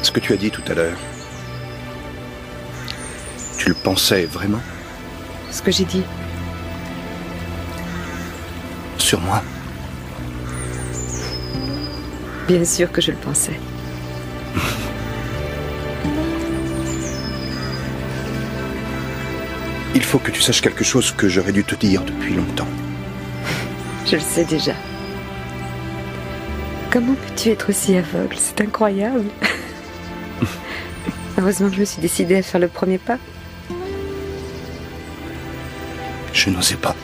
Ce que tu as dit tout à l'heure, tu le pensais vraiment? Ce que j'ai dit. Sur moi? Bien sûr que je le pensais. Il faut que tu saches quelque chose que j'aurais dû te dire depuis longtemps. Je le sais déjà. Comment peux-tu être aussi aveugle? C'est incroyable. Heureusement que je me suis décidée à faire le premier pas. Je n'osais pas.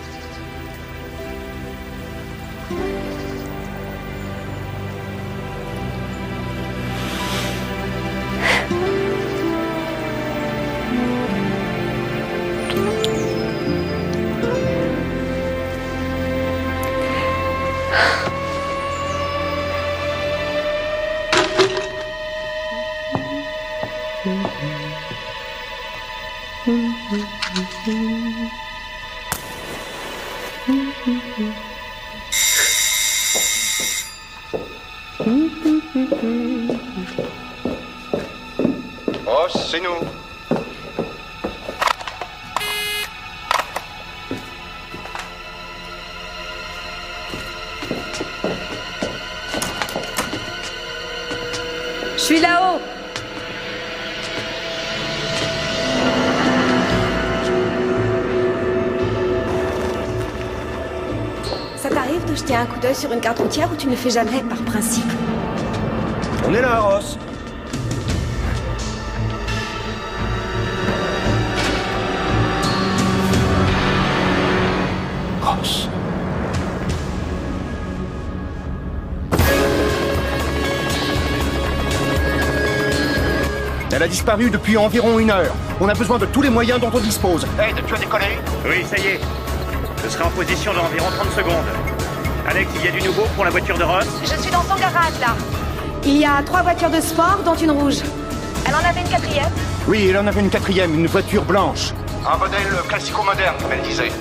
Ross, c'est nous. Je suis là-haut. Ça t'arrive de jeter un coup d'œil sur une carte routière ou tu ne le fais jamais par principe? On est là, Ross. Ross. Elle a disparu depuis environ 1 heure. On a besoin de tous les moyens dont on dispose. Ed, tu as décollé? Oui, ça y est. Je serai en position dans environ 30 secondes. Alex, il y a du nouveau pour la voiture de Ross? Je suis dans son garage, là. Il y a 3 voitures de sport, dont une rouge. Elle en avait une 4e? Oui, elle en avait une 4e, une voiture blanche. Un modèle classico-moderne, comme elle disait.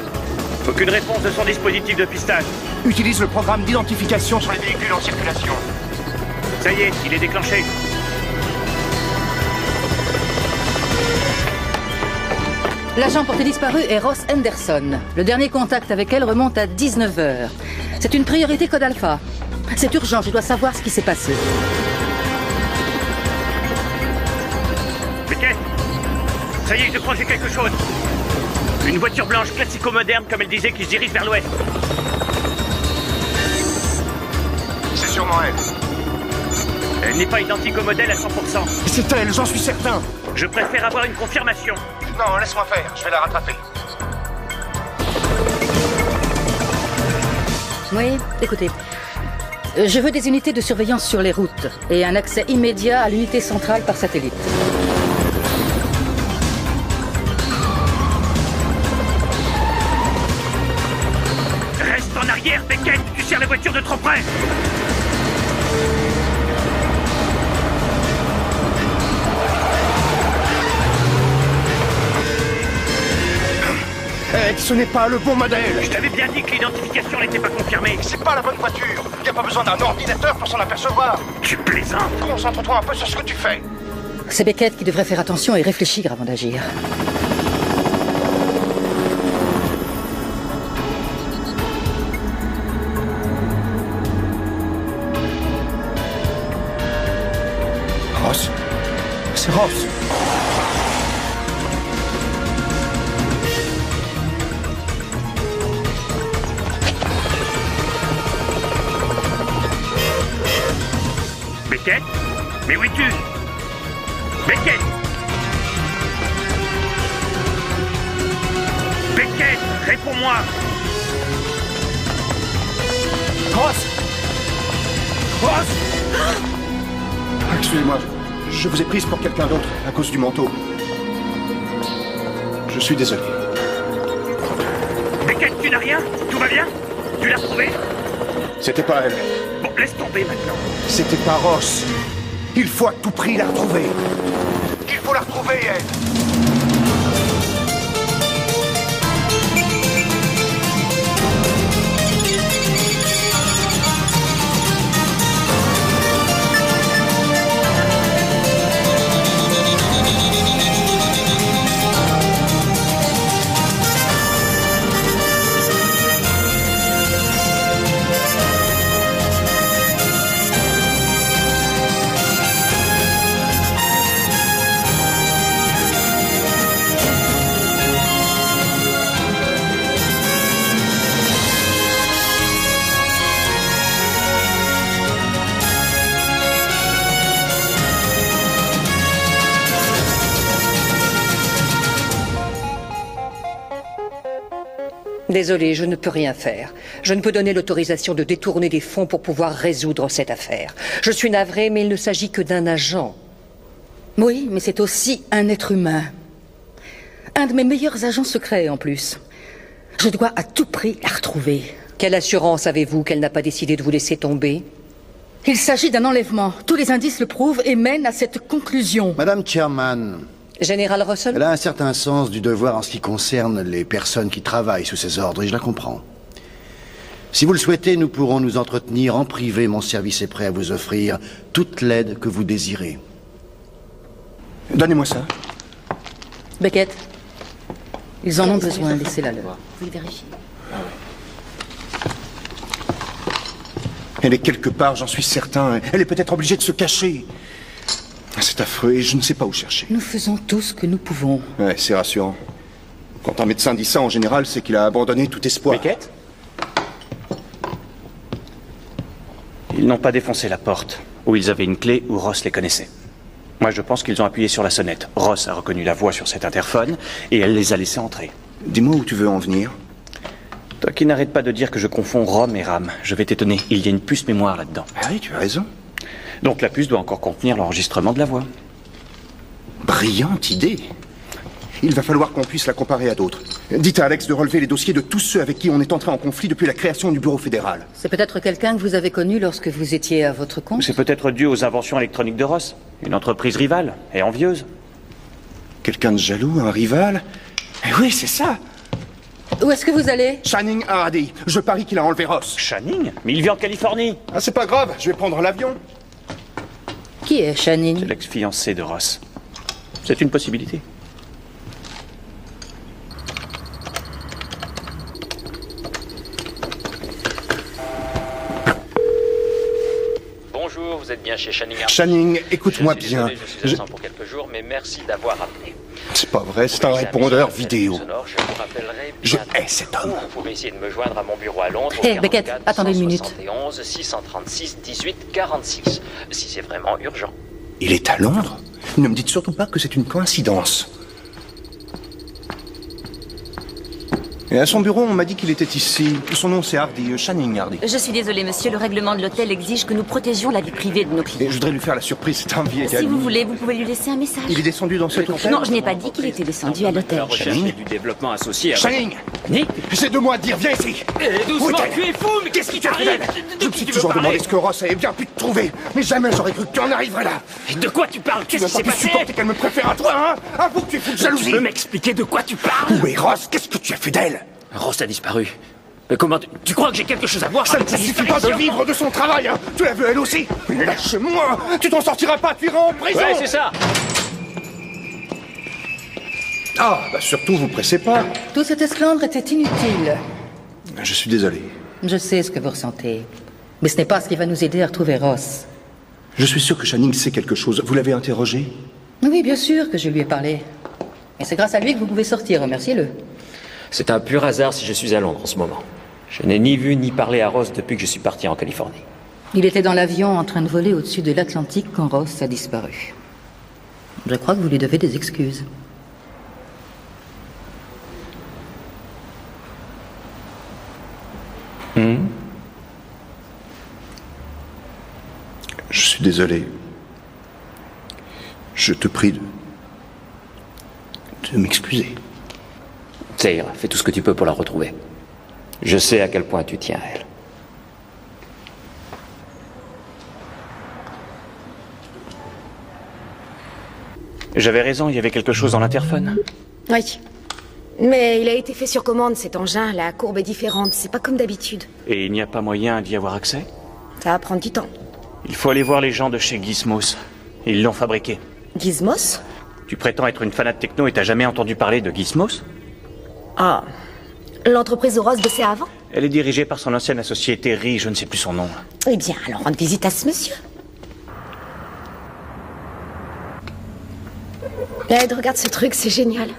Aucune réponse de son dispositif de pistage. Utilise le programme d'identification sur les véhicules en circulation. Ça y est, il est déclenché. L'agent porté disparu est Ross Henderson. Le dernier contact avec elle remonte à 19h. C'est une priorité code alpha. C'est urgent, je dois savoir ce qui s'est passé. Beckett, ça y est, je crois que j'ai quelque chose. Une voiture blanche classico-moderne, comme elle disait, qui se dirige vers l'ouest. C'est sûrement elle. Elle n'est pas identique au modèle à 100%. C'est elle, j'en suis certain. Je préfère avoir une confirmation. Non, laisse-moi faire, je vais la rattraper. Oui, écoutez. Je veux des unités de surveillance sur les routes et un accès immédiat à l'unité centrale par satellite. Reste en arrière, Beckett. Tu sers la voiture de trop près. Ed, ce n'est pas le bon modèle. Je t'avais bien dit que l'identification n'était pas confirmée. C'est pas la bonne voiture. Il n'y a pas besoin d'un ordinateur pour s'en apercevoir. Tu plaisantes. Concentre-toi un peu sur ce que tu fais. C'est Beckett qui devrait faire attention et réfléchir avant d'agir. Ross? C'est Ross. Beckett? Mais où es-tu? Beckett! Beckett, réponds-moi! Ross! Ross! Excusez-moi, je vous ai prise pour quelqu'un d'autre à cause du manteau. Je suis désolé. Beckett, tu n'as rien? Tout va bien? Tu l'as retrouvée? C'était pas elle. Bon, laisse tomber maintenant. C'était pas Ross. Il faut à tout prix la retrouver. Il faut la retrouver, Ed. Désolée, je ne peux rien faire. Je ne peux donner l'autorisation de détourner des fonds pour pouvoir résoudre cette affaire. Je suis navrée, mais il ne s'agit que d'un agent. Oui, mais c'est aussi un être humain. Un de mes meilleurs agents secrets, en plus. Je dois à tout prix la retrouver. Quelle assurance avez-vous qu'elle n'a pas décidé de vous laisser tomber? Il s'agit d'un enlèvement. Tous les indices le prouvent et mènent à cette conclusion. Madame Chairman, Général Russell? elle a un certain sens du devoir en ce qui concerne les personnes qui travaillent sous ses ordres, et je la comprends. Si vous le souhaitez, nous pourrons nous entretenir en privé. Mon service est prêt à vous offrir toute l'aide que vous désirez. Donnez-moi ça. Beckett, ils en ont besoin, laissez-la leur. Vous le vérifiez. Elle est quelque part, j'en suis certain. Elle est peut-être obligée de se cacher. C'est affreux et je ne sais pas où chercher. Nous faisons tout ce que nous pouvons. Ouais, c'est rassurant. Quand un médecin dit ça, en général, c'est qu'il a abandonné tout espoir. Beckett? Ils n'ont pas défoncé la porte. Ou ils avaient une clé, ou Ross les connaissait. Moi, je pense qu'ils ont appuyé sur la sonnette. Ross a reconnu la voix sur cet interphone, et elle les a laissés entrer. Dis-moi où tu veux en venir. Toi qui n'arrêtes pas de dire que je confonds ROM et RAM, je vais t'étonner. Il y a une puce mémoire là-dedans. Ah oui, tu as raison. Donc la puce doit encore contenir l'enregistrement de la voix. Brillante idée. Il va falloir qu'on puisse la comparer à d'autres. Dites à Alex de relever les dossiers de tous ceux avec qui on est entré en conflit depuis la création du bureau fédéral. C'est peut-être quelqu'un que vous avez connu lorsque vous étiez à votre compte? C'est peut-être dû aux inventions électroniques de Ross. Une entreprise rivale et envieuse. Quelqu'un de jaloux, un rival? Eh oui, c'est ça. Où est-ce que vous allez? Channing Hardy. Je parie qu'il a enlevé Ross. Channing? Mais il vit en Californie. Ah, c'est pas grave, je vais prendre l'avion. Qui est Channing? C'est l'ex-fiancé de Ross. C'est une possibilité. Bonjour, vous êtes bien chez Channing Hardy. Channing, écoute-moi Je suis bien. désolé, je suis absent pour quelques jours, mais merci d'avoir appelé. C'est pas vrai, c'est un répondeur vidéo. Sonore, je vous rappellerai Je bientôt. hais cet homme. Vous pouvez essayer de me joindre à mon bureau à Londres. Hey, Beckett, attendez une minute. 171 636 18 46. Si c'est vraiment urgent. Il est à Londres? Ne me dites surtout pas que c'est une coïncidence. Et à son bureau, on m'a dit qu'il était ici. Son nom, c'est Hardy, Channing Hardy. Je suis désolée, monsieur, le règlement de l'hôtel exige que nous protégions la vie privée de nos Et clients. je voudrais lui faire la surprise, c'est un vieil Si ami. vous voulez, vous pouvez lui laisser un message. Il est descendu dans cet hôtel? Non, je n'ai pas dit qu'il était descendu à l'hôtel. La recherche et du développement associé à... Channing! Nick? J'ai deux mots à te dire, viens ici! Doucement, Où est-elle? tu es fou, mais qu'est-ce qui Tu as fait d'elle? Je me suis toujours demandé ce que Ross avait bien pu te trouver, mais jamais j'aurais cru que tu en arriverais là! De quoi tu parles? Tu Qu'est-ce n'as qui pas s'est pu passé? supporter qu'elle me préfère à toi, hein? Avoue que tu es fou de jalousie! Tu peux m'expliquer de quoi tu parles? Où est Ross? Qu'est-ce que tu as fait d'elle? Ross a disparu. Mais comment tu crois que j'ai quelque chose à voir Ça ne avec te sa suffit pas de disparition? vivre de son travail, hein? Tu l'as vu elle aussi? Lâche-moi! Tu t'en sortiras pas, tu iras en prison! Ouais, c'est ça. Ah, bah surtout, vous pressez pas. Tout cet esclandre était inutile. Je suis désolé. Je sais ce que vous ressentez. Mais ce n'est pas ce qui va nous aider à retrouver Ross. Je suis sûr que Channing sait quelque chose. Vous l'avez interrogé? Oui, bien sûr que je lui ai parlé. Et c'est grâce à lui que vous pouvez sortir, remerciez-le. C'est un pur hasard si je suis à Londres en ce moment. Je n'ai ni vu ni parlé à Ross depuis que je suis parti en Californie. Il était dans l'avion en train de voler au-dessus de l'Atlantique quand Ross a disparu. Je crois que vous lui devez des excuses. Je suis désolé. Je te prie de m'excuser. Ça ira, fais tout ce que tu peux pour la retrouver. Je sais à quel point tu tiens à elle. J'avais raison, il y avait quelque chose dans l'interphone. Oui. Mais il a été fait sur commande, cet engin. La courbe est différente. C'est pas comme d'habitude. Et il n'y a pas moyen d'y avoir accès? Ça va prendre du temps. Il faut aller voir les gens de chez Gizmos. Ils l'ont fabriqué. Gizmos? Tu prétends être une fanat de techno et t'as jamais entendu parler de Gizmos? Ah. L'entreprise où Ross bossait avant? Elle est dirigée par son ancienne associé Terry, je ne sais plus son nom. Eh bien, alors rendre visite à ce monsieur. Ed, regarde ce truc, c'est génial.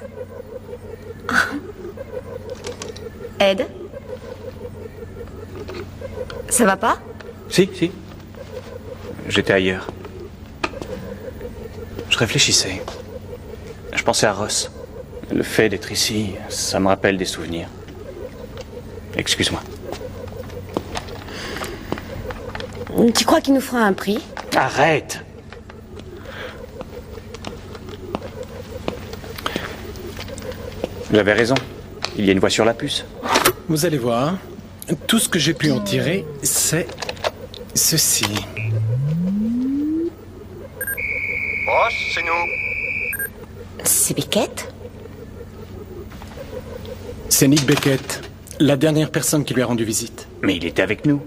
Ed? Ça va pas? Si. J'étais ailleurs. Je réfléchissais. Je pensais à Ross. Le fait d'être ici, ça me rappelle des souvenirs. Excuse-moi. Tu crois qu'il nous fera un prix? Arrête! J'avais raison. Il y a une voix sur la puce. Vous allez voir. Tout ce que j'ai pu en tirer, c'est ceci. Ross, c'est nous. C'est Beckett? C'est Nick Beckett, la dernière personne qui lui a rendu visite. Mais il était avec nous.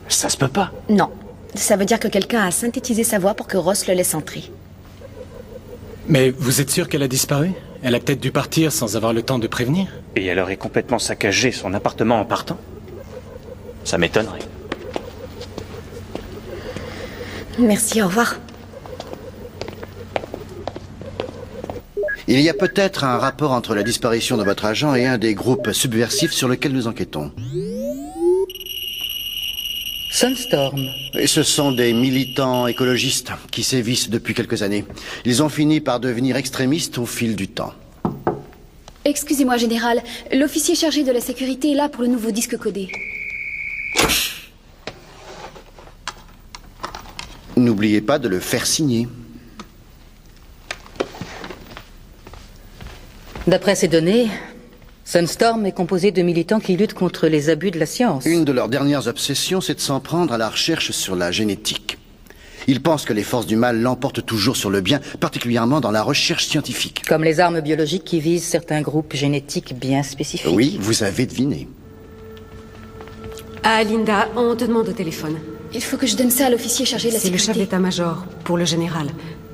Ça se peut pas. Non. Ça veut dire que quelqu'un a synthétisé sa voix pour que Ross le laisse entrer. Mais vous êtes sûr qu'elle a disparu? Elle a peut-être dû partir sans avoir le temps de prévenir. Et elle aurait complètement saccagé son appartement en partant? Ça m'étonnerait. Merci, au revoir. Il y a peut-être un rapport entre la disparition de votre agent et un des groupes subversifs sur lesquels nous enquêtons. Sunstorm. Et ce sont des militants écologistes qui sévissent depuis quelques années. Ils ont fini par devenir extrémistes au fil du temps. Excusez-moi, Général. L'officier chargé de la sécurité est là pour le nouveau disque codé. N'oubliez pas de le faire signer. D'après ces données, Sunstorm est composé de militants qui luttent contre les abus de la science. Une de leurs dernières obsessions, c'est de s'en prendre à la recherche sur la génétique. Ils pensent que les forces du mal l'emportent toujours sur le bien, particulièrement dans la recherche scientifique. Comme les armes biologiques qui visent certains groupes génétiques bien spécifiques. Oui, vous avez deviné. Ah, Linda, on te demande au téléphone. Il faut que je donne ça à l'officier chargé de la C'est le sécurité. chef d'état-major, pour le général.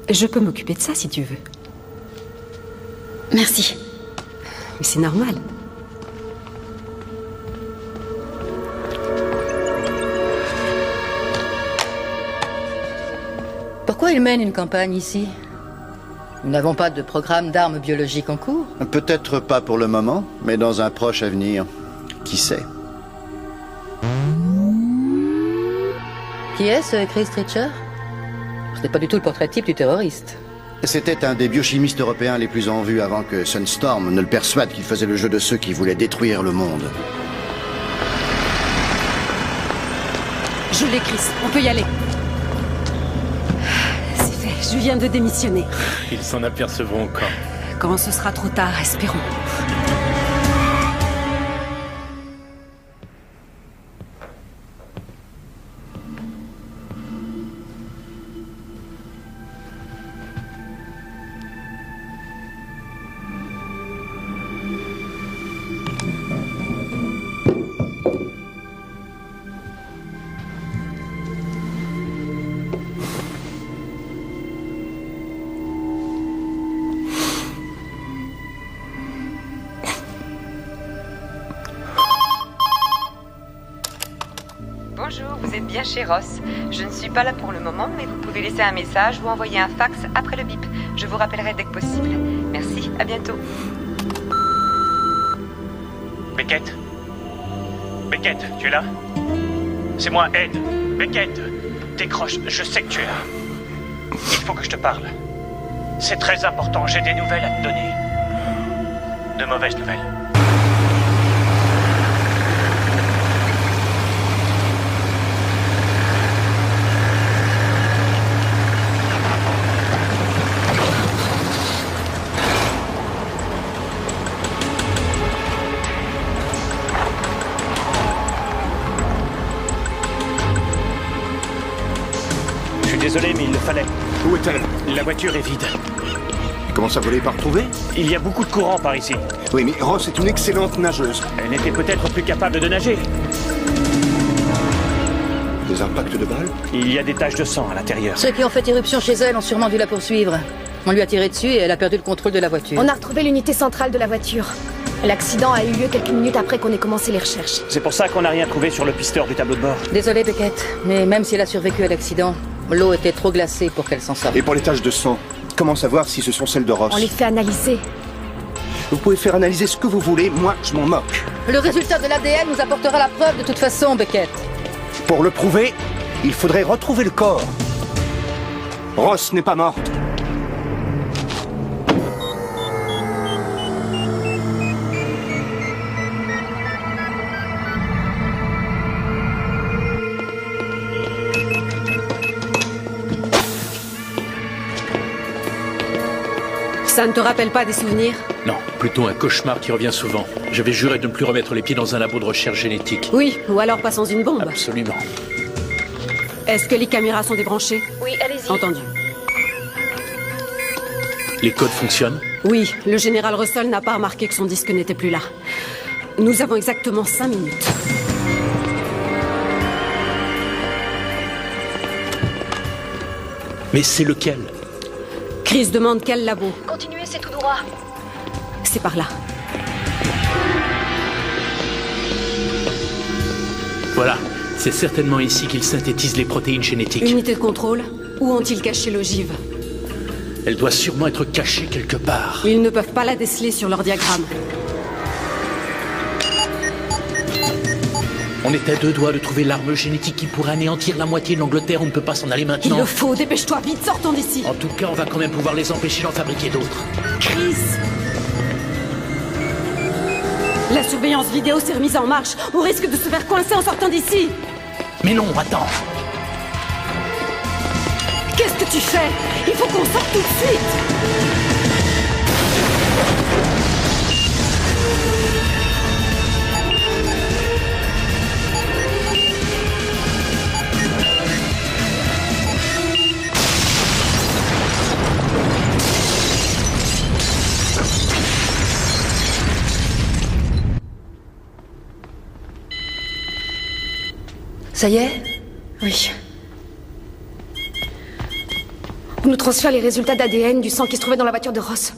Je peux m'occuper de ça si tu veux. Merci. Mais c'est normal. Pourquoi ils mènent une campagne ici? Nous n'avons pas de programme d'armes biologiques en cours. Peut-être pas pour le moment, mais dans un proche avenir. Qui sait? Qui est ce Chris Treacher? Ce n'est pas du tout le portrait type du terroriste. C'était un des biochimistes européens les plus en vue avant que Sunstorm ne le persuade qu'il faisait le jeu de ceux qui voulaient détruire le monde. Je l'ai, Chris. On peut y aller. C'est fait. Je viens de démissionner. Ils s'en apercevront encore. Quand ce sera trop tard, espérons. Bonjour, vous êtes bien chez Ross. Je ne suis pas là pour le moment, mais vous pouvez laisser un message ou envoyer un fax après le bip. Je vous rappellerai dès que possible. Merci, à bientôt. Beckett? Beckett, tu es là? C'est moi, Ed. Beckett, décroche, je sais que tu es là. Il faut que je te parle. C'est très important, j'ai des nouvelles à te donner. De mauvaises nouvelles. Désolé, mais il le fallait. Où est-elle? La voiture est vide. Comment ça, vous l'avez pas retrouvée? Il y a beaucoup de courant par ici. Oui, mais Ross est une excellente nageuse. Elle était peut-être plus capable de nager. Des impacts de balles? Il y a des taches de sang à l'intérieur. Ceux qui ont fait éruption chez elle ont sûrement dû la poursuivre. On lui a tiré dessus et elle a perdu le contrôle de la voiture. On a retrouvé l'unité centrale de la voiture. L'accident a eu lieu quelques minutes après qu'on ait commencé les recherches. C'est pour ça qu'on n'a rien trouvé sur le pisteur du tableau de bord. Désolé, Beckett, mais même si elle a survécu à l'accident, l'eau était trop glacée pour qu'elle s'en sorte. Et pour les taches de sang, comment savoir si ce sont celles de Ross? On les fait analyser. Vous pouvez faire analyser ce que vous voulez, moi je m'en moque. Le résultat de l'ADN nous apportera la preuve de toute façon, Beckett. Pour le prouver, il faudrait retrouver le corps. Ross n'est pas morte. Ça ne te rappelle pas des souvenirs? Non, plutôt un cauchemar qui revient souvent. Je vais jurer de ne plus remettre les pieds dans un labo de recherche génétique. Oui, ou alors pas sans une bombe. Absolument. Est-ce que les caméras sont débranchées? Oui, allez-y. Entendu. Les codes fonctionnent? Oui, le général Russell n'a pas remarqué que son disque n'était plus là. Nous avons exactement 5 minutes. Mais c'est lequel? Chris demande quel labo. Continuez, c'est tout droit. C'est par là. Voilà, c'est certainement ici qu'ils synthétisent les protéines génétiques. Unité de contrôle? Où ont-ils caché l'ogive? Elle doit sûrement être cachée quelque part. Ils ne peuvent pas la déceler sur leur diagramme. On est à 2 doigts de trouver l'arme génétique qui pourrait anéantir la moitié de l'Angleterre. On ne peut pas s'en aller maintenant. Il le faut, dépêche-toi, vite, sortons d'ici. En tout cas, on va quand même pouvoir les empêcher d'en fabriquer d'autres. Chris! La surveillance vidéo s'est remise en marche. On risque de se faire coincer en sortant d'ici. Mais non, attends. Qu'est-ce que tu fais? Il faut qu'on sorte tout de suite. Ça y est? Oui. On nous transfère les résultats d'ADN du sang qui se trouvait dans la voiture de Ross.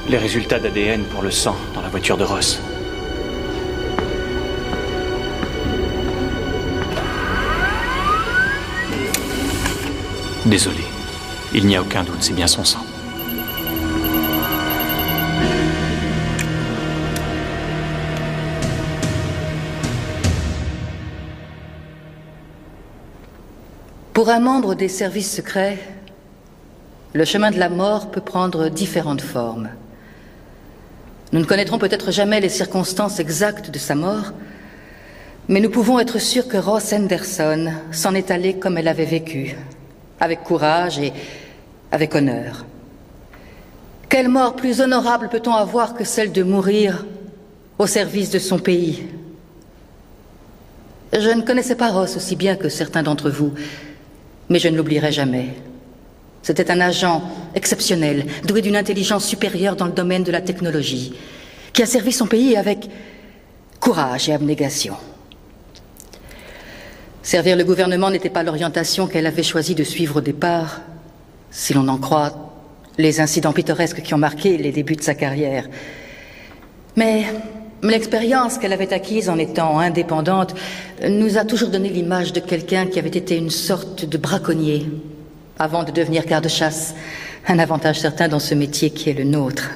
Les résultats d'ADN pour le sang dans la voiture de Ross. Désolé. Il n'y a aucun doute, c'est bien son sang. Pour un membre des services secrets, le chemin de la mort peut prendre différentes formes. Nous ne connaîtrons peut-être jamais les circonstances exactes de sa mort, mais nous pouvons être sûrs que Ross Henderson s'en est allée comme elle avait vécu, avec courage et avec honneur. Quelle mort plus honorable peut-on avoir que celle de mourir au service de son pays? Je ne connaissais pas Ross aussi bien que certains d'entre vous, mais je ne l'oublierai jamais. C'était un agent exceptionnel, doué d'une intelligence supérieure dans le domaine de la technologie, qui a servi son pays avec courage et abnégation. Servir le gouvernement n'était pas l'orientation qu'elle avait choisi de suivre au départ, si l'on en croit les incidents pittoresques qui ont marqué les débuts de sa carrière. Mais l'expérience qu'elle avait acquise en étant indépendante nous a toujours donné l'image de quelqu'un qui avait été une sorte de braconnier, avant de devenir garde-chasse, un avantage certain dans ce métier qui est le nôtre.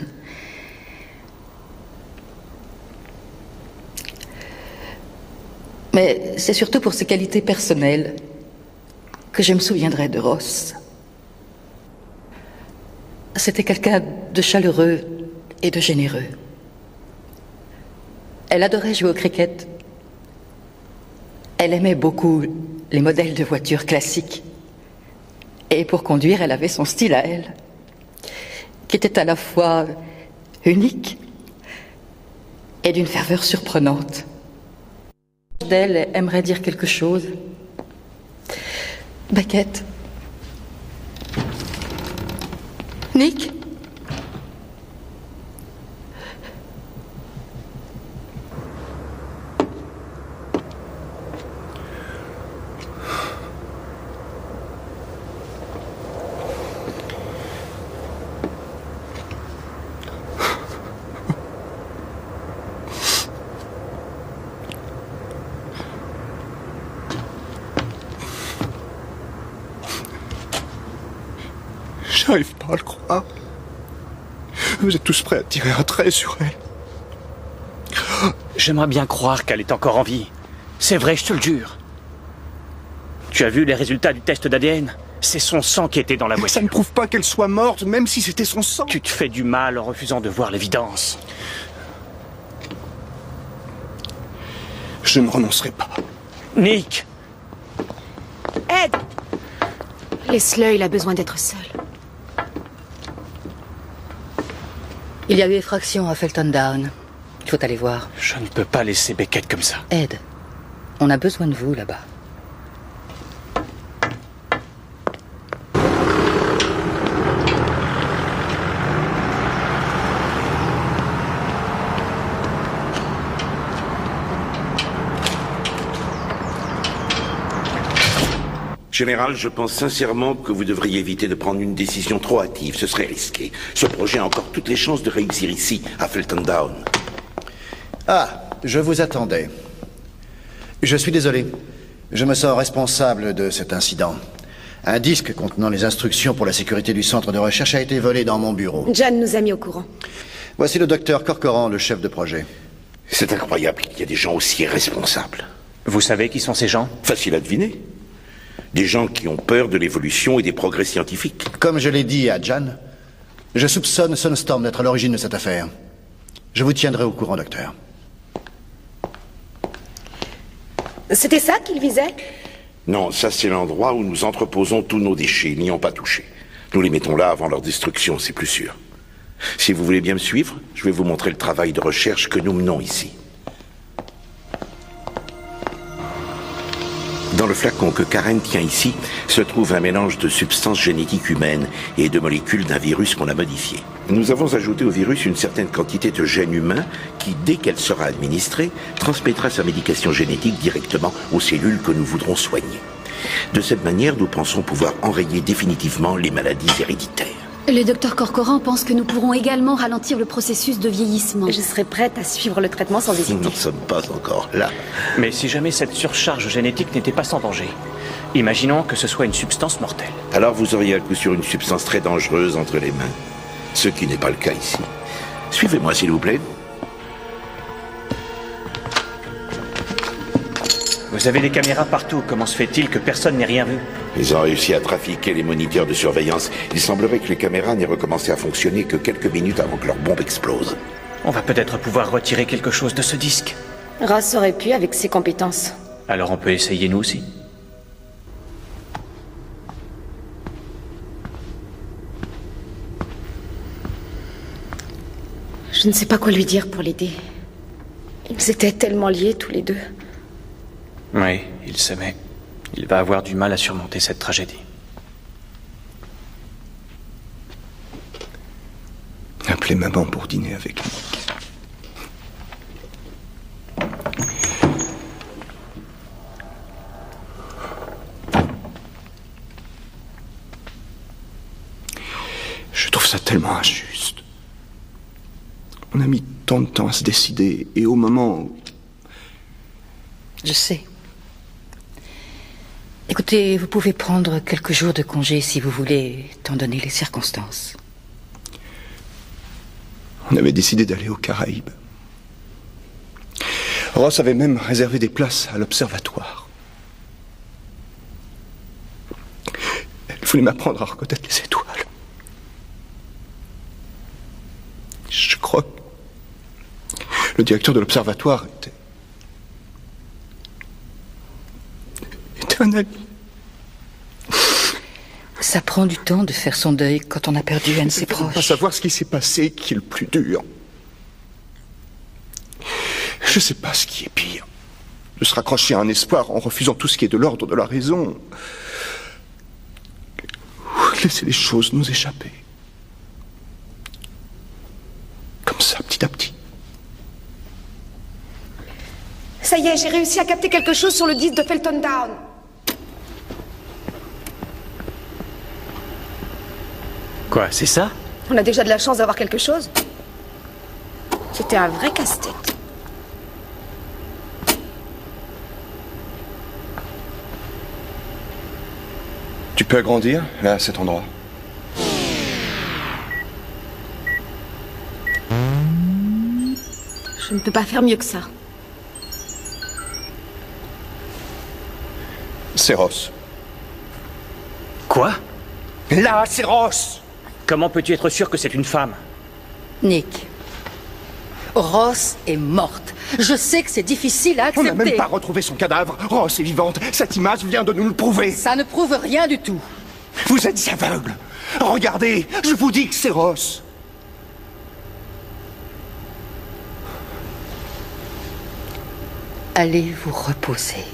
Mais c'est surtout pour ses qualités personnelles que je me souviendrai de Ross. C'était quelqu'un de chaleureux et de généreux. Elle adorait jouer au cricket. Elle aimait beaucoup les modèles de voitures classiques. Et pour conduire, elle avait son style à elle, qui était à la fois unique est d'une ferveur surprenante. D'elle aimerait dire quelque chose. Beckett. Nick? J'arrive pas à le croire. Vous êtes tous prêts à tirer un trait sur elle. J'aimerais bien croire qu'elle est encore en vie. C'est vrai, je te le jure. Tu as vu les résultats du test d'ADN? C'est son sang qui était dans la voiture. Ça ne prouve pas qu'elle soit morte, même si c'était son sang. Tu te fais du mal en refusant de voir l'évidence. Je ne renoncerai pas. Nick! Ed! Laisse-le, il a besoin d'être seul. Il y a eu effraction à Felton Down. Il faut aller voir. Je ne peux pas laisser Beckett comme ça. Ed, on a besoin de vous là-bas. Général, je pense sincèrement que vous devriez éviter de prendre une décision trop hâtive. Ce serait risqué. Ce projet a encore toutes les chances de réussir ici, à Felton Down. Ah, je vous attendais. Je suis désolé. Je me sens responsable de cet incident. Un disque contenant les instructions pour la sécurité du centre de recherche a été volé dans mon bureau. John nous a mis au courant. Voici le docteur Corcoran, le chef de projet. C'est incroyable qu'il y ait des gens aussi irresponsables. Vous savez qui sont ces gens? Facile à deviner. Des gens qui ont peur de l'évolution et des progrès scientifiques. Comme je l'ai dit à Jan, je soupçonne Sunstorm d'être à l'origine de cette affaire. Je vous tiendrai au courant, docteur. C'était ça qu'il visait? Non, ça c'est l'endroit où nous entreposons tous nos déchets. Ils n'y ont pas touché. Nous les mettons là avant leur destruction, c'est plus sûr. Si vous voulez bien me suivre, je vais vous montrer le travail de recherche que nous menons ici. Dans le flacon que Karen tient ici, se trouve un mélange de substances génétiques humaines et de molécules d'un virus qu'on a modifié. Nous avons ajouté au virus une certaine quantité de gènes humains qui, dès qu'elle sera administrée, transmettra sa médication génétique directement aux cellules que nous voudrons soigner. De cette manière, nous pensons pouvoir enrayer définitivement les maladies héréditaires. Le docteur Corcoran pense que nous pourrons également ralentir le processus de vieillissement. Je serai prête à suivre le traitement sans hésiter. Nous n'en sommes pas encore là. Mais si jamais cette surcharge génétique n'était pas sans danger, imaginons que ce soit une substance mortelle. Alors vous auriez à coup sûr une substance très dangereuse entre les mains. Ce qui n'est pas le cas ici. Suivez-moi s'il vous plaît. Vous avez des caméras partout, comment se fait-il que personne n'ait rien vu? Ils ont réussi à trafiquer les moniteurs de surveillance. Il semblerait que les caméras n'aient recommencé à fonctionner que quelques minutes avant que leur bombe explose. On va peut-être pouvoir retirer quelque chose de ce disque. Ross aurait pu avec ses compétences. Alors on peut essayer nous aussi. Je ne sais pas quoi lui dire pour l'aider. Ils étaient tellement liés tous les deux. Oui, il s'aimait. Il va avoir du mal à surmonter cette tragédie. Appelez maman pour dîner avec Nick. Je trouve ça tellement injuste. On a mis tant de temps à se décider, et au moment où... Je sais. Écoutez, vous pouvez prendre quelques jours de congé si vous voulez, étant donné les circonstances. On avait décidé d'aller aux Caraïbes. Ross avait même réservé des places à l'observatoire. Elle voulait m'apprendre à reconnaître les étoiles. Je crois que le directeur de l'observatoire était un ami. Ça prend du temps de faire son deuil quand on a perdu un de ses proches. Pas savoir ce qui s'est passé qui est le plus dur. Je sais pas ce qui est pire. De se raccrocher à un espoir en refusant tout ce qui est de l'ordre de la raison. Ou laisser les choses nous échapper. Comme ça, petit à petit. Ça y est, j'ai réussi à capter quelque chose sur le disque de Felton Down. Quoi, c'est ça? On a déjà de la chance d'avoir quelque chose. C'était un vrai casse-tête. Tu peux agrandir, là, à cet endroit. Je ne peux pas faire mieux que ça. C'est Ross. Quoi? Là, c'est Ross! Comment peux-tu être sûr que c'est une femme? Nick, Ross est morte. Je sais que c'est difficile à On accepter. n'a même pas retrouvé son cadavre. Ross est vivante. Cette image vient de nous le prouver. Ça ne prouve rien du tout. Vous êtes aveugles. Regardez, je vous dis que c'est Ross. Allez vous reposer.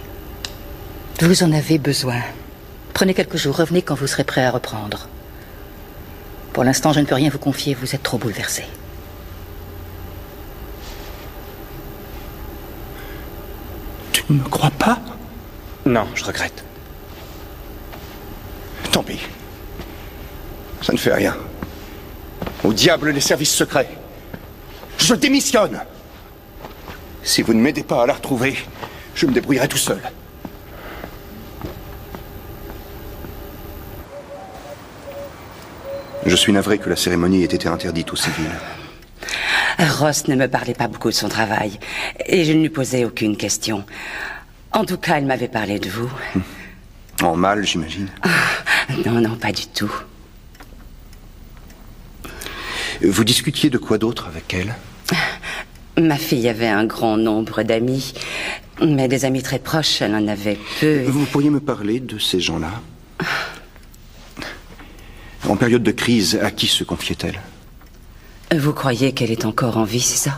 Vous en avez besoin. Prenez quelques jours, revenez quand vous serez prêt à reprendre. Pour l'instant, je ne peux rien vous confier, vous êtes trop bouleversé. Tu ne me crois pas? Non, je regrette. Tant pis. Ça ne fait rien. Au diable les services secrets. Je démissionne. Si vous ne m'aidez pas à la retrouver, je me débrouillerai tout seul. Je suis navré que la cérémonie ait été interdite aux civils. Ross ne me parlait pas beaucoup de son travail, et je ne lui posais aucune question. En tout cas, elle m'avait parlé de vous. En mal, j'imagine. Non, non, pas du tout. Vous discutiez de quoi d'autre avec elle? Ma fille avait un grand nombre d'amis, mais des amis très proches, elle en avait peu. Vous pourriez me parler de ces gens-là? En période de crise, à qui se confiait-elle? Vous croyez qu'elle est encore en vie, c'est ça?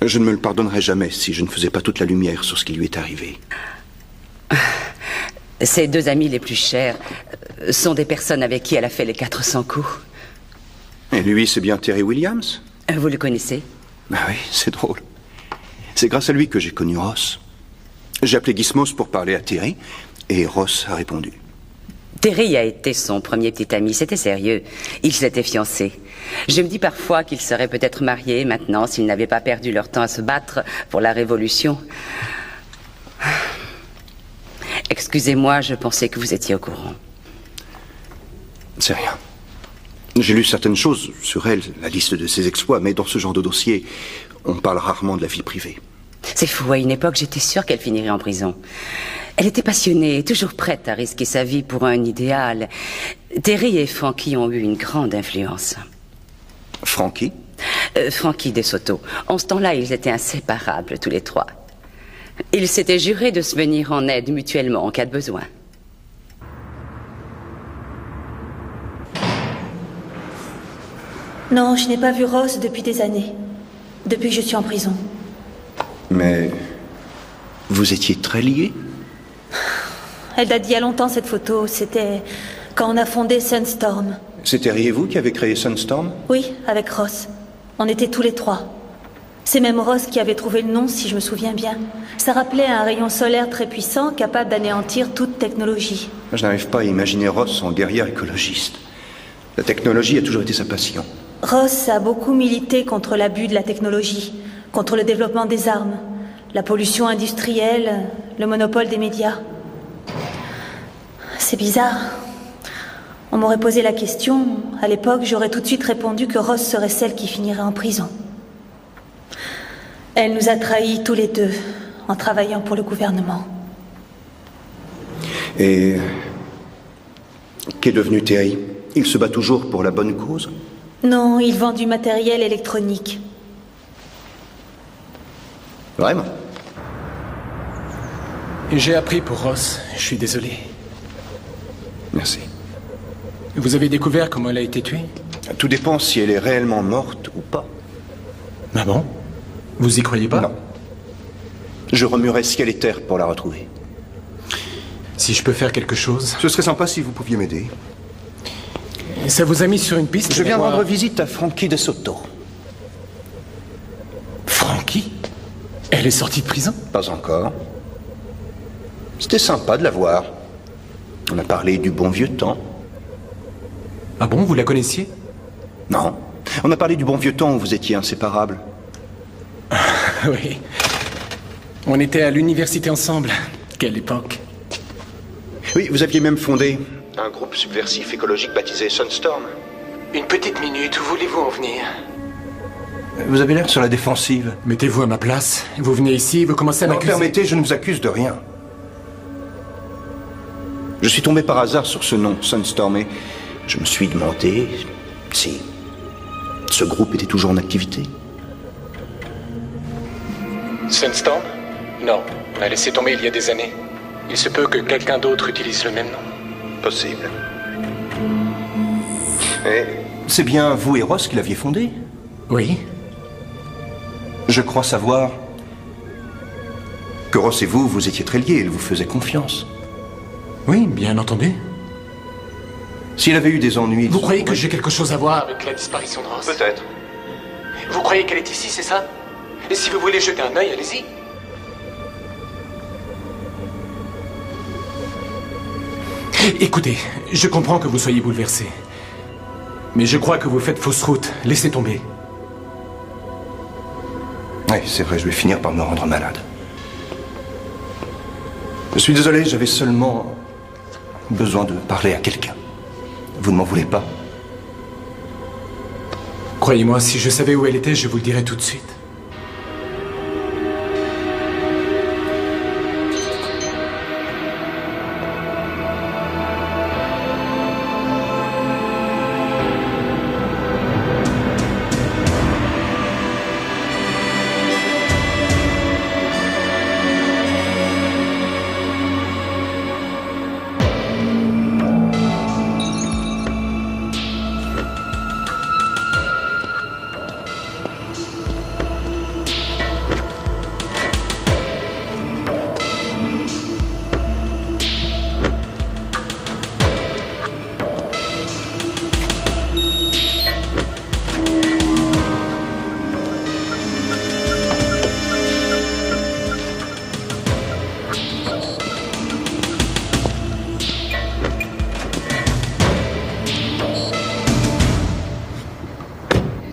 Je ne me le pardonnerai jamais si je ne faisais pas toute la lumière sur ce qui lui est arrivé. Ses deux amis les plus chers sont des personnes avec qui elle a fait les 400 coups. Et lui, c'est bien Terry Williams? Vous le connaissez? Ah oui, c'est drôle. C'est grâce à lui que j'ai connu Ross. J'ai appelé Gizmos pour parler à Terry, et Ross a répondu. Terry a été son premier petit ami, c'était sérieux. Ils s'étaient fiancés. Je me dis parfois qu'ils seraient peut-être mariés maintenant s'ils n'avaient pas perdu leur temps à se battre pour la Révolution. Excusez-moi, je pensais que vous étiez au courant. C'est rien. J'ai lu certaines choses sur elle, la liste de ses exploits, mais dans ce genre de dossier, on parle rarement de la vie privée. C'est fou, à une époque, j'étais sûre qu'elle finirait en prison. Elle était passionnée, toujours prête à risquer sa vie pour un idéal. Terry et Frankie ont eu une grande influence. Frankie? Frankie de Soto. En ce temps-là, ils étaient inséparables, tous les trois. Ils s'étaient jurés de se venir en aide mutuellement en cas de besoin. Non, je n'ai pas vu Ross depuis des années. Depuis que je suis en prison. Mais vous étiez très liés? Elle date d'il y a longtemps, cette photo. C'était quand on a fondé Sunstorm. C'est Terry et vous qui avez créé Sunstorm? Oui, avec Ross. On était tous les trois. C'est même Ross qui avait trouvé le nom, si je me souviens bien. Ça rappelait un rayon solaire très puissant, capable d'anéantir toute technologie. Je n'arrive pas à imaginer Ross en guerrière écologiste. La technologie a toujours été sa passion. Ross a beaucoup milité contre l'abus de la technologie, contre le développement des armes, la pollution industrielle, le monopole des médias. C'est bizarre. On m'aurait posé la question, à l'époque, j'aurais tout de suite répondu que Ross serait celle qui finirait en prison. Elle nous a trahis tous les deux, en travaillant pour le gouvernement. Et qu'est devenu Terry? Il se bat toujours pour la bonne cause? Non, il vend du matériel électronique. Vraiment? J'ai appris pour Ross. Je suis désolé. Merci. Vous avez découvert comment elle a été tuée? Tout dépend si elle est réellement morte ou pas. Ah bon? Vous y croyez pas? Non. Je remuerai ciel et terre pour la retrouver. Si je peux faire quelque chose... Ce serait sympa si vous pouviez m'aider. Ça vous a mis sur une piste? Je viens rendre visite à Frankie de Soto. Frankie? Elle est sortie de prison? Pas encore. C'était sympa de la voir. On a parlé du bon vieux temps. Ah bon, vous la connaissiez? Non. On a parlé du bon vieux temps où vous étiez inséparables. Oui. On était à l'université ensemble. Quelle époque. Oui, vous aviez même fondé un groupe subversif écologique baptisé Sunstorm. Une petite minute, où voulez-vous en venir? Vous avez l'air sur la défensive. Mettez-vous à ma place. Vous venez ici, vous commencez à m'accuser. Permettez, je ne vous accuse de rien. Je suis tombé par hasard sur ce nom, Sunstorm, et je me suis demandé si ce groupe était toujours en activité. Sunstorm? Non, on a laissé tomber il y a des années. Il se peut que quelqu'un d'autre utilise le même nom. Possible. Et c'est bien vous et Ross qui l'aviez fondé? Oui. Je crois savoir que Ross et vous, vous étiez très liés, il vous faisait confiance. Oui, bien entendu. S'il avait eu des ennuis... Vous croyez que j'ai quelque chose à voir avec la disparition de Ross? Peut-être. Vous croyez qu'elle est ici, c'est ça? Et si vous voulez jeter un œil, allez-y. Écoutez, je comprends que vous soyez bouleversé. Mais je crois que vous faites fausse route. Laissez tomber. Oui, c'est vrai, je vais finir par me rendre malade. Je suis désolé, j'avais seulement besoin de parler à quelqu'un. Vous ne m'en voulez pas? Croyez-moi, si je savais où elle était, je vous le dirais tout de suite.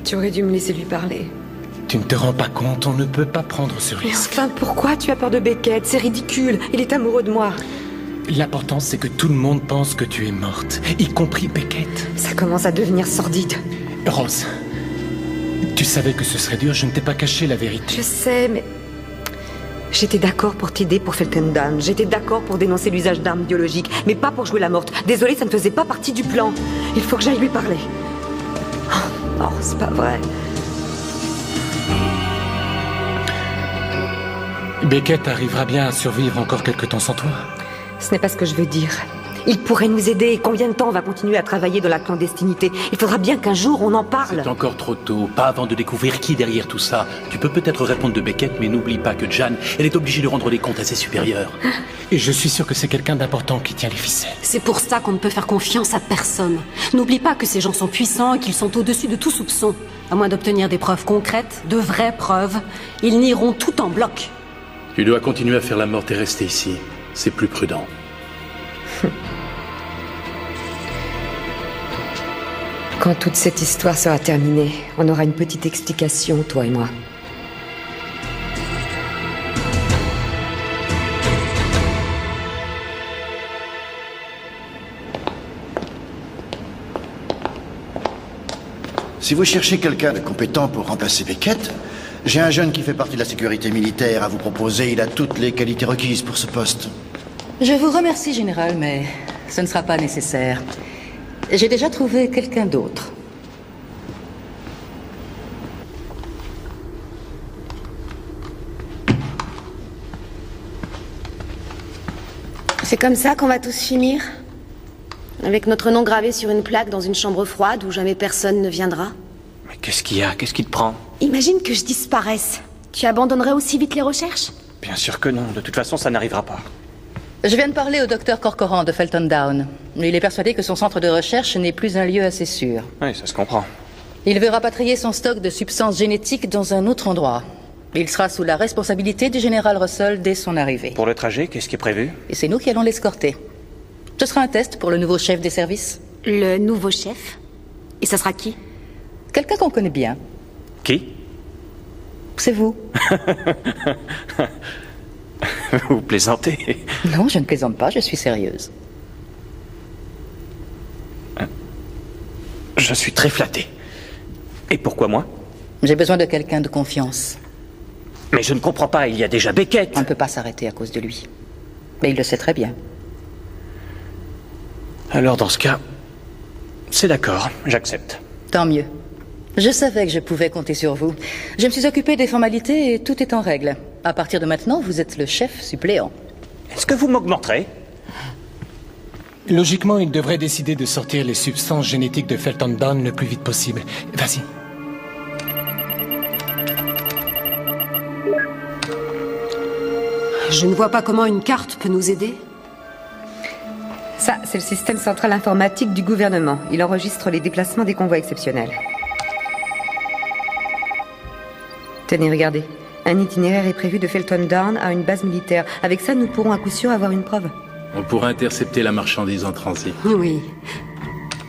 Tu aurais dû me laisser lui parler. Tu ne te rends pas compte, on ne peut pas prendre ce Mais risque. enfin, pourquoi tu as peur de Beckett? C'est ridicule. Il est amoureux de moi. L'important, c'est que tout le monde pense que tu es morte, y compris Beckett. Ça commence à devenir sordide. Rose, tu savais que ce serait dur, je ne t'ai pas caché la vérité. Je sais, mais... J'étais d'accord pour t'aider pour Felkendam. J'étais d'accord pour dénoncer l'usage d'armes biologiques, mais pas pour jouer la morte. Désolée, ça ne faisait pas partie du plan. Il faut que j'aille lui parler. Oh, non, c'est pas vrai. Beckett arrivera bien à survivre encore quelque temps sans toi. Ce n'est pas ce que je veux dire. Il pourrait nous aider. Combien de temps on va continuer à travailler dans la clandestinité? Il faudra bien qu'un jour on en parle. C'est encore trop tôt, pas avant de découvrir qui est derrière tout ça. Tu peux peut-être répondre de Beckett, mais n'oublie pas que Jan, elle est obligée de rendre des comptes à ses supérieurs. Et je suis sûr que c'est quelqu'un d'important qui tient les ficelles. C'est pour ça qu'on ne peut faire confiance à personne. N'oublie pas que ces gens sont puissants et qu'ils sont au-dessus de tout soupçon. À moins d'obtenir des preuves concrètes, de vraies preuves, ils nieront tout en bloc. Tu dois continuer à faire la morte et rester ici. C'est plus prudent. Quand toute cette histoire sera terminée, on aura une petite explication, toi et moi. Si vous cherchez quelqu'un de compétent pour remplacer Beckett, j'ai un jeune qui fait partie de la sécurité militaire à vous proposer. Il a toutes les qualités requises pour ce poste. Je vous remercie, Général, mais ce ne sera pas nécessaire. J'ai déjà trouvé quelqu'un d'autre. C'est comme ça qu'on va tous finir? Avec notre nom gravé sur une plaque dans une chambre froide où jamais personne ne viendra? Mais qu'est-ce qu'il y a? Qu'est-ce qui te prend? Imagine que je disparaisse. Tu abandonnerais aussi vite les recherches? Bien sûr que non, de toute façon ça n'arrivera pas. Je viens de parler au docteur Corcoran de Felton Down. Il est persuadé que son centre de recherche n'est plus un lieu assez sûr. Oui, ça se comprend. Il veut rapatrier son stock de substances génétiques dans un autre endroit. Il sera sous la responsabilité du général Russell dès son arrivée. Pour le trajet, qu'est-ce qui est prévu? Et c'est nous qui allons l'escorter. Ce sera un test pour le nouveau chef des services. Le nouveau chef? Et ça sera qui? Quelqu'un qu'on connaît bien. Qui? C'est vous. Vous plaisantez? Non, je ne plaisante pas, je suis sérieuse. Je suis très flatté. Et pourquoi moi? J'ai besoin de quelqu'un de confiance. Mais je ne comprends pas, il y a déjà Beckett. On ne peut pas s'arrêter à cause de lui. Mais il le sait très bien. Alors dans ce cas, c'est d'accord, j'accepte. Tant mieux. Je savais que je pouvais compter sur vous. Je me suis occupé des formalités et tout est en règle. À partir de maintenant, vous êtes le chef suppléant. Est-ce que vous m'augmenterez? Logiquement, il devrait décider de sortir les substances génétiques de Felton Down le plus vite possible. Vas-y. Je ne vois pas comment une carte peut nous aider. Ça, c'est le système central informatique du gouvernement. Il enregistre les déplacements des convois exceptionnels. Tenez, regardez. Un itinéraire est prévu de Felton Down à une base militaire. Avec ça, nous pourrons à coup sûr avoir une preuve. On pourra intercepter la marchandise en transit. Oui.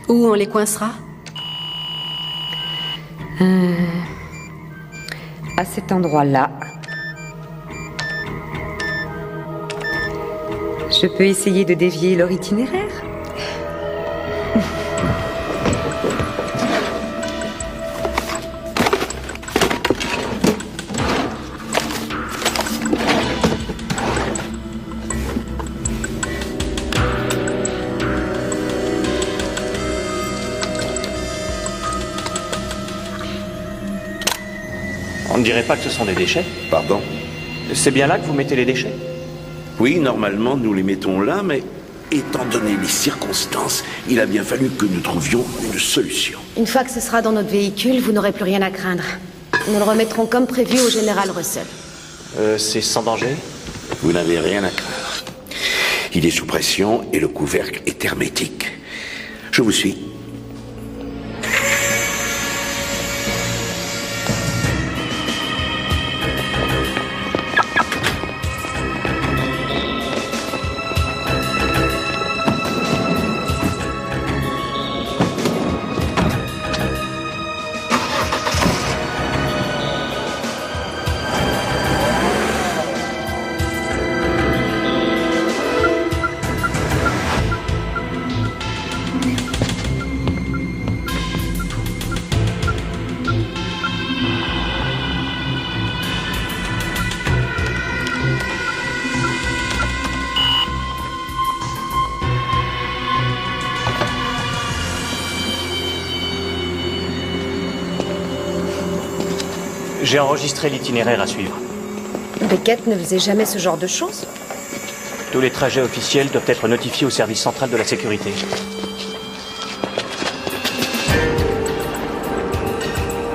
Où on les coincera? À cet endroit-là. Je peux essayer de dévier leur itinéraire. On ne dirait pas que ce sont des déchets? Pardon? C'est bien là que vous mettez les déchets? Oui, normalement, nous les mettons là, mais étant donné les circonstances, il a bien fallu que nous trouvions une solution. Une fois que ce sera dans notre véhicule, vous n'aurez plus rien à craindre. Nous le remettrons comme prévu au général Russell. C'est sans danger? Vous n'avez rien à craindre. Il est sous pression et le couvercle est hermétique. Je vous suis. J'ai enregistré l'itinéraire à suivre. Beckett ne faisait jamais ce genre de choses? Tous les trajets officiels doivent être notifiés au service central de la sécurité.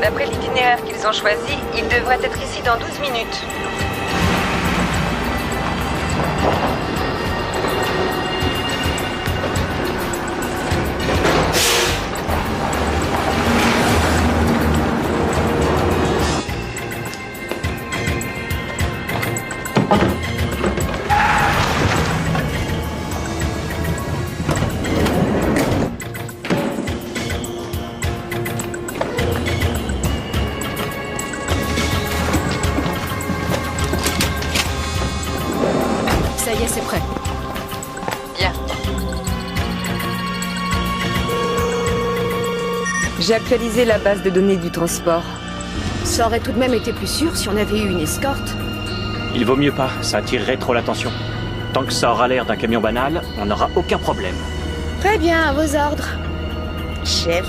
D'après l'itinéraire qu'ils ont choisi, ils devraient être ici dans 12 minutes. Ça y est, c'est prêt. Bien. J'ai actualisé la base de données du transport. Ça aurait tout de même été plus sûr si on avait eu une escorte. Il vaut mieux pas, ça attirerait trop l'attention. Tant que ça aura l'air d'un camion banal, on n'aura aucun problème. Très bien, à vos ordres. Chef.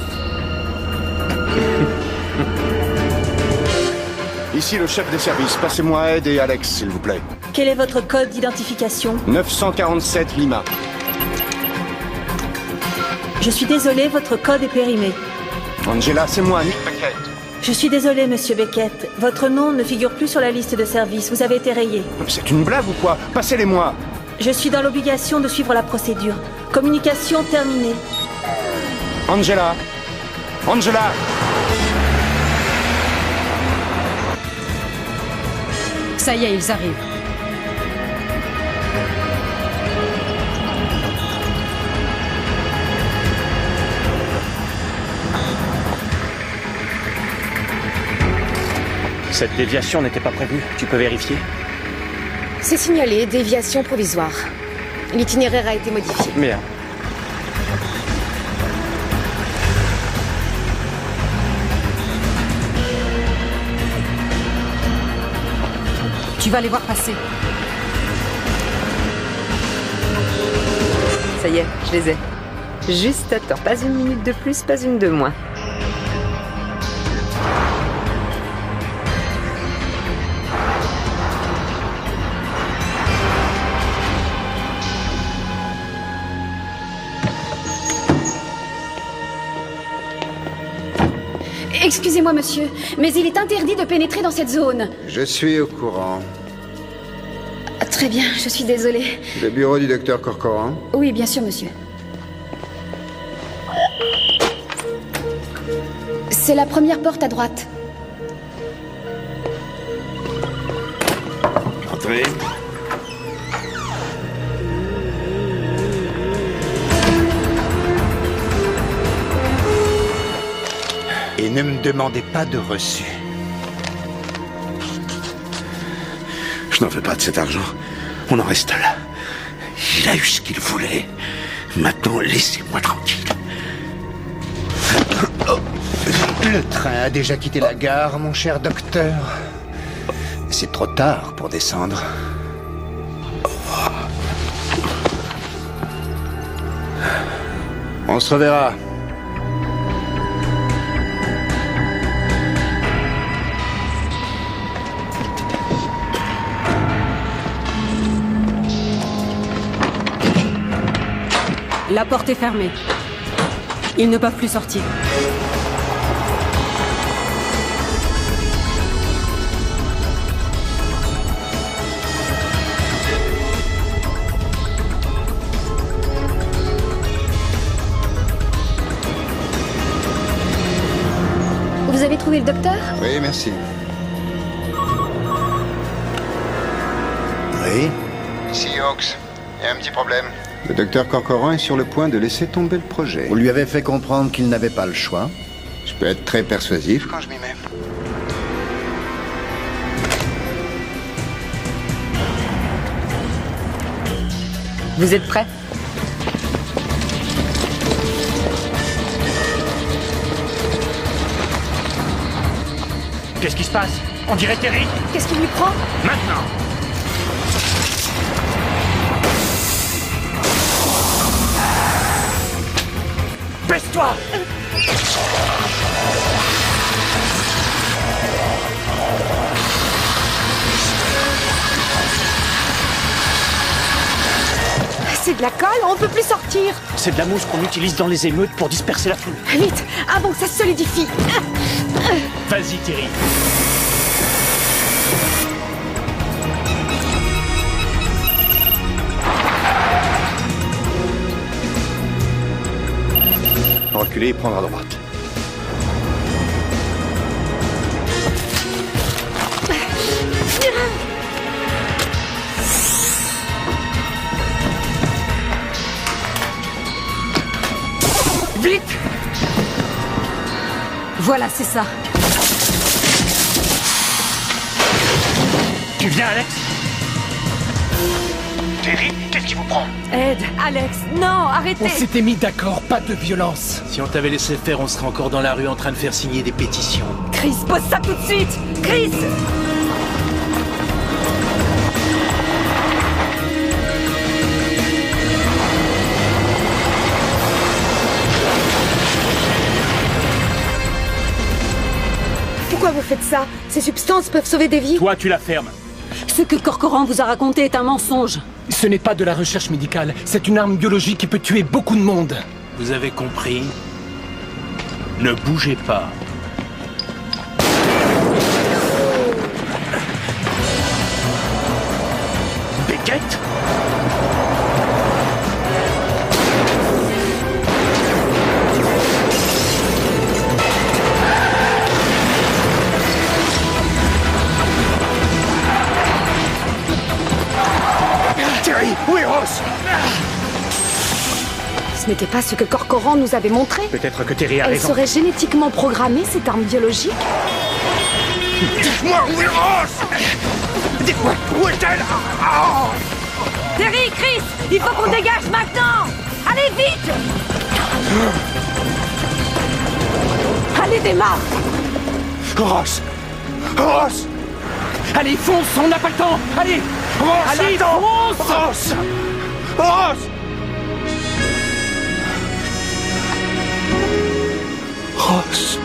Ici le chef des services. Passez-moi Ed et Alex, s'il vous plaît. Quel est votre code d'identification? 947 Lima. Je suis désolé, votre code est périmé. Angela, c'est moi, Nick Beckett. Je suis désolée, monsieur Beckett. Votre nom ne figure plus sur la liste de service. Vous avez été rayé. C'est une blague ou quoi? Passez-les-moi. Je suis dans l'obligation de suivre la procédure. Communication terminée. Angela. Angela. Ça y est, ils arrivent. Cette déviation n'était pas prévue. Tu peux vérifier? C'est signalé, déviation provisoire. L'itinéraire a été modifié. Merde. Tu vas les voir passer. Ça y est, je les ai. Juste à temps. Pas une minute de plus, pas une de moins. Excusez-moi, monsieur, mais il est interdit de pénétrer dans cette zone. Je suis au courant. Très bien, je suis désolée. Le bureau du docteur Corcoran? Oui, bien sûr, monsieur. C'est la première porte à droite. Entrez. Et ne me demandez pas de reçu. Je n'en veux pas de cet argent. On en reste là. Il a eu ce qu'il voulait. Maintenant, laissez-moi tranquille. Le train a déjà quitté la gare, mon cher docteur. C'est trop tard pour descendre. On se reverra. La porte est fermée. Ils ne peuvent plus sortir. Vous avez trouvé le docteur? Oui, merci. Oui? Ici Hawks. Il y a un petit problème. Le docteur Corcoran est sur le point de laisser tomber le projet. Vous lui avez fait comprendre qu'il n'avait pas le choix. Je peux être très persuasif quand je m'y mets. Vous êtes prêts? Qu'est-ce qui se passe? On dirait Terry. Qu'est-ce qui lui prend? Maintenant. Baisse-toi! C'est de la colle, on peut plus sortir. C'est de la mousse qu'on utilise dans les émeutes pour disperser la foule. Vite, avant que ça se solidifie. Vas-y, Terry. Reculer et prendre à droite. Vite! Voilà, c'est ça. Tu viens, Alex? Terry, qu'est-ce qui vous prend? Ed, Alex, non, arrêtez! On s'était mis d'accord, pas de violence. Si on t'avait laissé faire, on serait encore dans la rue en train de faire signer des pétitions. Chris, pose ça tout de suite! Chris! Pourquoi vous faites ça? Ces substances peuvent sauver des vies. Toi, tu la fermes. Ce que Corcoran vous a raconté est un mensonge. Ce n'est pas de la recherche médicale, c'est une arme biologique qui peut tuer beaucoup de monde. Vous avez compris? Ne bougez pas. ce n'était pas ce que Corcoran nous avait montré. Peut-être que Terry a Elle raison. serait génétiquement programmée, cette arme biologique. Dites-moi où est Ross! Dites-moi où est-elle? Terry, Chris, il faut qu'on dégage maintenant! Allez, vite! Allez, démarre! Ross! Ross! Allez, fonce, on n'a pas le temps. Allez, Ross, allez, attends! fonce. Ross! Ross! Ross!